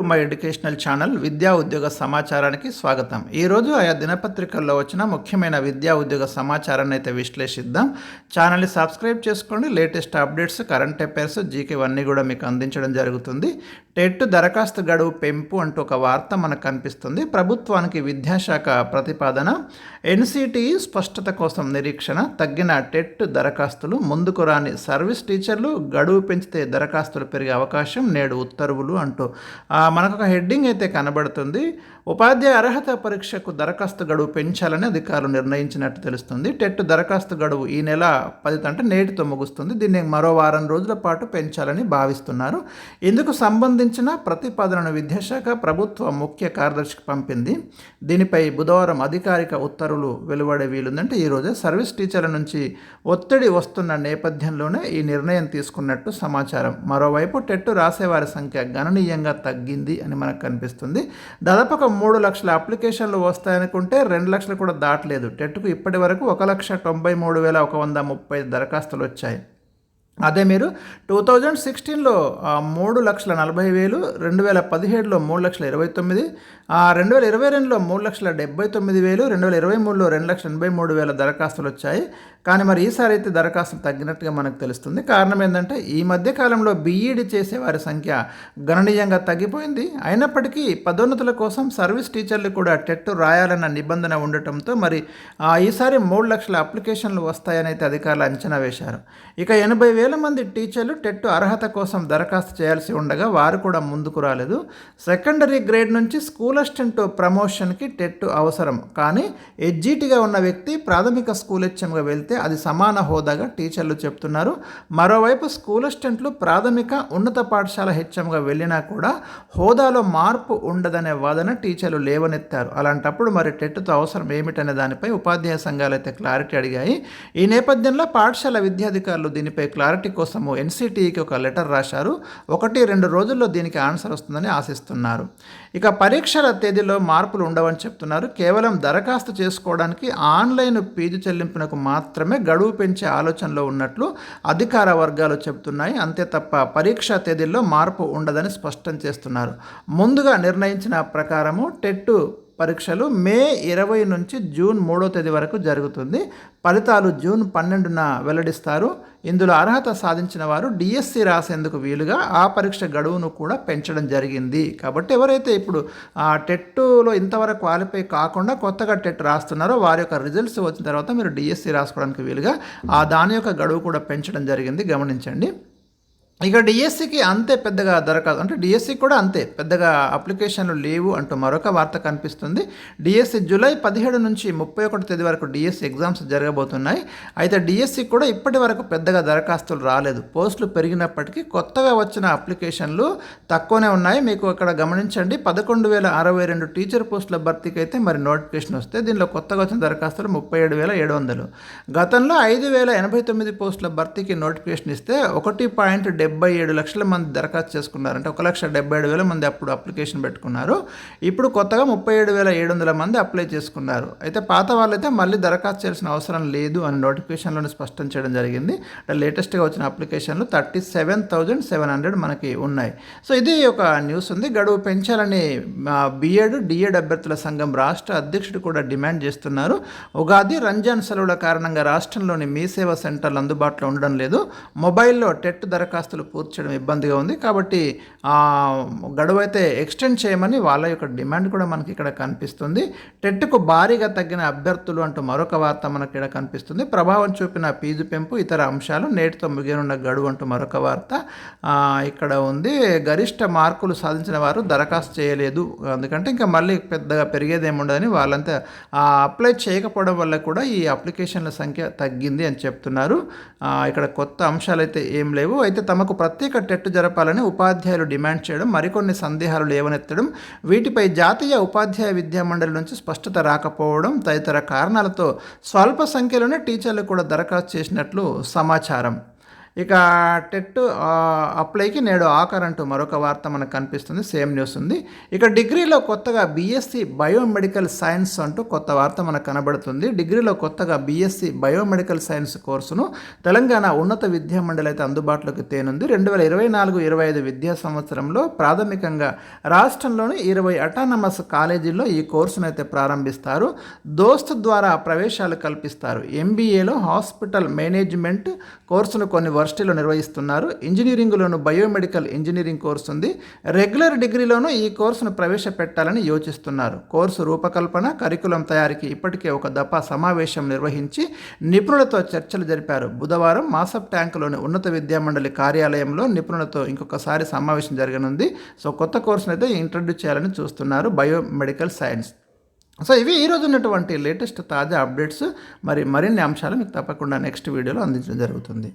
My educational channel విద్యా ఉద్యోగ సమాచారానికి స్వాగతం. ఈరోజు ఆయా దినపత్రికల్లో వచ్చిన ముఖ్యమైన విద్యా ఉద్యోగ సమాచారాన్ని అయితే విశ్లేషిద్దాం. ఛానల్ని సబ్స్క్రైబ్ చేసుకోండి. Latest updates, current affairs, GK అన్నీ కూడా మీకు అందించడం జరుగుతుంది. టెట్ దరఖాస్తు గడువు పెంపు అంటూ ఒక వార్త మనకు కనిపిస్తుంది. ప్రభుత్వానికి విద్యాశాఖ ప్రతిపాదన. ఎన్సిటి స్పష్టత కోసం నిరీక్షణ. తగ్గిన టెట్ దరఖాస్తులు, ముందుకు రాని సర్వీస్ టీచర్లు, గడువు పెంచితే దరఖాస్తులు పెరిగే అవకాశం, నేడు ఉత్తర్వులు అంటూ మనకు ఒక హెడ్డింగ్ అయితే కనబడుతుంది. ఉపాధ్యాయ అర్హత పరీక్షకు దరఖాస్తు గడువు పెంచాలని అధికారులు నిర్ణయించినట్టు తెలుస్తుంది. టెట్ దరఖాస్తు గడువు ఈ నెల 10 అంటే నేటితో ముగుస్తుంది. దీన్ని మరో వారం రోజుల పాటు పెంచాలని భావిస్తున్నారు. ఇందుకు సంబంధించిన ప్రతిపాదనను విద్యాశాఖ ప్రభుత్వ ముఖ్య కార్యదర్శికి పంపింది. దీనిపై బుధవారం అధికారిక ఉత్తర్వులు వెలువడే వీలుందంటే ఈరోజే. సర్వీస్ టీచర్ల నుంచి ఒత్తిడి వస్తున్న నేపథ్యంలోనే ఈ నిర్ణయం తీసుకున్నట్టు సమాచారం. మరోవైపు టెట్ రాసేవారి సంఖ్య గణనీయంగా తగ్గింది అని మనకు కనిపిస్తుంది. దాదాపు 3 లక్షల అప్లికేషన్లు వస్తాయనుకుంటే 2 లక్షలు కూడా దాటలేదు. టెట్కు ఇప్పటి వరకు 1,93,130 దరఖాస్తులు వచ్చాయి. అదే మీరు 2016లో 3,40,000, 2017లో 3,29,000, 2022లో 3,79,000, 2023లో 2,83,000 దరఖాస్తులు వచ్చాయి. కానీ మరి ఈసారి అయితే దరఖాస్తులు తగ్గినట్టుగా మనకు తెలుస్తుంది. కారణం ఏంటంటే ఈ మధ్య కాలంలో బీఈడి చేసేవారి సంఖ్య గణనీయంగా తగ్గిపోయింది. అయినప్పటికీ పదోన్నతుల కోసం సర్వీస్ టీచర్లు కూడా టెట్ రాయాలన్న నిబంధన ఉండటంతో మరి ఈసారి 3 లక్షల అప్లికేషన్లు వస్తాయని అయితే అధికారులు అంచనా వేశారు. ఇక 80,000 మంది టీచర్లు టెట్ అర్హత కోసం దరఖాస్తు చేయాల్సి ఉండగా వారు కూడా ముందుకు రాలేదు. సెకండరీ గ్రేడ్ నుంచి స్కూల్ అసిస్టెంట్ ప్రమోషన్కి టెట్ అవసరం. కానీ ఎడ్జిటీగా ఉన్న వ్యక్తి ప్రాథమిక స్కూల్ హెచ్ఎంగా వెళ్తే అది సమాన హోదాగా టీచర్లు చెప్తున్నారు. మరోవైపు స్కూల్ అసిస్టెంట్లు ప్రాథమిక ఉన్నత పాఠశాల హెచ్ఎంగా వెళ్ళినా కూడా హోదాలో మార్పు ఉండదనే వాదన టీచర్లు లేవనెత్తారు. అలాంటప్పుడు మరి టెట్తో అవసరం ఏమిటనే దానిపై ఉపాధ్యాయ సంఘాలు అయితే క్లారిటీ అడిగాయి. ఈ నేపథ్యంలో పాఠశాల విద్యాధికారులు దీనిపై క్లారిటీ కోసము ఎన్సిటికి ఒక లెటర్ రాశారు. 1-2 రోజుల్లో దీనికి ఆన్సర్ వస్తుందని ఆశిస్తున్నారు. ఇక పరీక్షల తేదీలో మార్పులు ఉండవని చెప్తున్నారు. కేవలం దరఖాస్తు చేసుకోవడానికి ఆన్లైన్ ఫీజు చెల్లింపునకు మాత్రమే గడువు పెంచే ఆలోచనలో ఉన్నట్లు అధికార వర్గాలు చెబుతున్నాయి. అంతే తప్ప పరీక్షా తేదీల్లో మార్పు ఉండదని స్పష్టం చేస్తున్నారు. ముందుగా నిర్ణయించిన ప్రకారము టెట్ పరీక్షలు మే 20 నుంచి జూన్ 3వ తేదీ వరకు జరుగుతుంది. ఫలితాలు జూన్ 12న వెల్లడిస్తారు. ఇందులో అర్హత సాధించిన వారు డిఎస్సి రాసేందుకు వీలుగా ఆ పరీక్ష గడువును కూడా పెంచడం జరిగింది. కాబట్టి ఎవరైతే ఇప్పుడు టెట్లో ఇంతవరకు క్వాలిఫై కాకుండా కొత్తగా టెట్ రాస్తున్నారో వారి యొక్క రిజల్ట్స్ వచ్చిన తర్వాత మీరు డిఎస్సి రాసుకోవడానికి వీలుగా దాని యొక్క గడువు కూడా పెంచడం జరిగింది. గమనించండి. ఇక డిఎస్సికి అంతే పెద్దగా దరఖాస్తు అంటే డిఎస్సి కూడా అంతే పెద్దగా అప్లికేషన్లు లేవు అంటూ మరొక వార్త కనిపిస్తుంది. డిఎస్సి జూలై 17 నుంచి 31 తేదీ వరకు డిఎస్సి ఎగ్జామ్స్ జరగబోతున్నాయి. అయితే డిఎస్సి కూడా ఇప్పటి వరకు పెద్దగా దరఖాస్తులు రాలేదు. పోస్టులు పెరిగినప్పటికీ కొత్తగా వచ్చిన అప్లికేషన్లు తక్కువనే ఉన్నాయి. మీకు అక్కడ గమనించండి, 11,062 టీచర్ పోస్టుల భర్తీకి అయితే మరి నోటిఫికేషన్ వస్తే దీనిలో కొత్తగా వచ్చిన దరఖాస్తులు 37,700. గతంలో 5,089 పోస్టుల భర్తీకి నోటిఫికేషన్ ఇస్తే 1.77 లక్షల మంది దరఖాస్తు చేసుకున్నారు. అంటే 1,77,000 మంది అప్పుడు అప్లికేషన్ పెట్టుకున్నారు. ఇప్పుడు కొత్తగా 37,700 మంది అప్లై చేసుకున్నారు. అయితే పాత వాళ్ళైతే మళ్ళీ దరఖాస్తు చేయాల్సిన అవసరం లేదు అని నోటిఫికేషన్లోనే స్పష్టం చేయడం జరిగింది. అంటే లేటెస్ట్గా వచ్చిన అప్లికేషన్లు 37,700 మనకి ఉన్నాయి. సో ఇది ఒక న్యూస్ ఉంది. గడువు పెంచాలని బిఎడ్ డిఎడ్ అభ్యర్థుల సంఘం రాష్ట్ర అధ్యక్షుడు కూడా డిమాండ్ చేస్తున్నారు. ఉగాది రంజాన్ సెలవుల కారణంగా రాష్ట్రంలోని మీ సేవా సెంటర్లు అందుబాటులో ఉండడం లేదు. మొబైల్లో టెట్ దరఖాస్తులు పూర్తి చేయడం ఇబ్బందిగా ఉంది. కాబట్టి గడువు అయితే ఎక్స్టెండ్ చేయమని వాళ్ళ యొక్క డిమాండ్ కూడా మనకి ఇక్కడ కనిపిస్తుంది. టెట్కు భారీగా తగ్గిన అభ్యర్థులు అంటూ మరొక వార్త మనకి ఇక్కడ కనిపిస్తుంది. ప్రభావం చూపిన ఫీజు పెంపు, ఇతర అంశాలు, నేటితో ముగియనున్న గడువు అంటూ మరొక వార్త ఇక్కడ ఉంది. గరిష్ట మార్కులు సాధించిన వారు దరఖాస్తు చేయలేదు. ఎందుకంటే ఇంకా మళ్ళీ పెద్దగా పెరిగేదేముండదని వాళ్ళంతా అప్లై చేయకపోవడం వల్ల కూడా ఈ అప్లికేషన్ల సంఖ్య తగ్గింది అని చెప్తున్నారు. ఇక్కడ కొత్త అంశాలు అయితే ఏం లేవు. అయితే తమకు ప్రత్యేక టెట్ జరపాలని ఉపాధ్యాయులు డిమాండ్ చేయడం, మరికొన్ని సందేహాలు లేవనెత్తడం, వీటిపై జాతీయ ఉపాధ్యాయ విద్యా మండలి నుంచి స్పష్టత రాకపోవడం తదితర కారణాలతో స్వల్ప సంఖ్యలోనే టీచర్లు కూడా దరఖాస్తు చేసినట్లు సమాచారం. ఇక టెట్ అప్లైకి నేడు ఆఖరంటూ మరొక వార్త మనకు కనిపిస్తుంది, సేమ్ న్యూస్ ఉంది. ఇక డిగ్రీలో కొత్తగా బీఎస్సీ బయోమెడికల్ సైన్స్ అంటూ కొత్త వార్త మనకు కనబడుతుంది. డిగ్రీలో కొత్తగా బీఎస్సీ బయోమెడికల్ సైన్స్ కోర్సును తెలంగాణ ఉన్నత విద్యా మండలి అయితే అందుబాటులోకి తేనుంది. 2024-25 విద్యా సంవత్సరంలో ప్రాథమికంగా రాష్ట్రంలోని 20 అటానమస్ కాలేజీల్లో ఈ కోర్సును అయితే ప్రారంభిస్తారు. దోస్త్ ద్వారా ప్రవేశాలు కల్పిస్తారు. ఎంబీఏలో హాస్పిటల్ మేనేజ్మెంట్ కోర్సును కొన్ని వర్సిటీలో నిర్వహిస్తున్నారు. ఇంజనీరింగ్లోను బయోమెడికల్ ఇంజనీరింగ్ కోర్సు ఉంది. రెగ్యులర్ డిగ్రీలోనూ ఈ కోర్సును ప్రవేశపెట్టాలని యోచిస్తున్నారు. కోర్సు రూపకల్పన, కరికులం తయారీకి ఇప్పటికే ఒక దఫా సమావేశం నిర్వహించి నిపుణులతో చర్చలు జరిపారు. బుధవారం మాసప్ ట్యాంకులోని ఉన్నత విద్యామండలి కార్యాలయంలో నిపుణులతో ఇంకొకసారి సమావేశం జరగనుంది. సో కొత్త కోర్సును అయితే ఇంట్రడ్యూస్ చేయాలని చూస్తున్నారు, బయోమెడికల్ సైన్స్. సో ఇవి ఈరోజు ఉన్నటువంటి లేటెస్ట్ తాజా అప్డేట్స్. మరిన్ని అంశాలు మీకు తప్పకుండా నెక్స్ట్ వీడియోలో అందించడం జరుగుతుంది.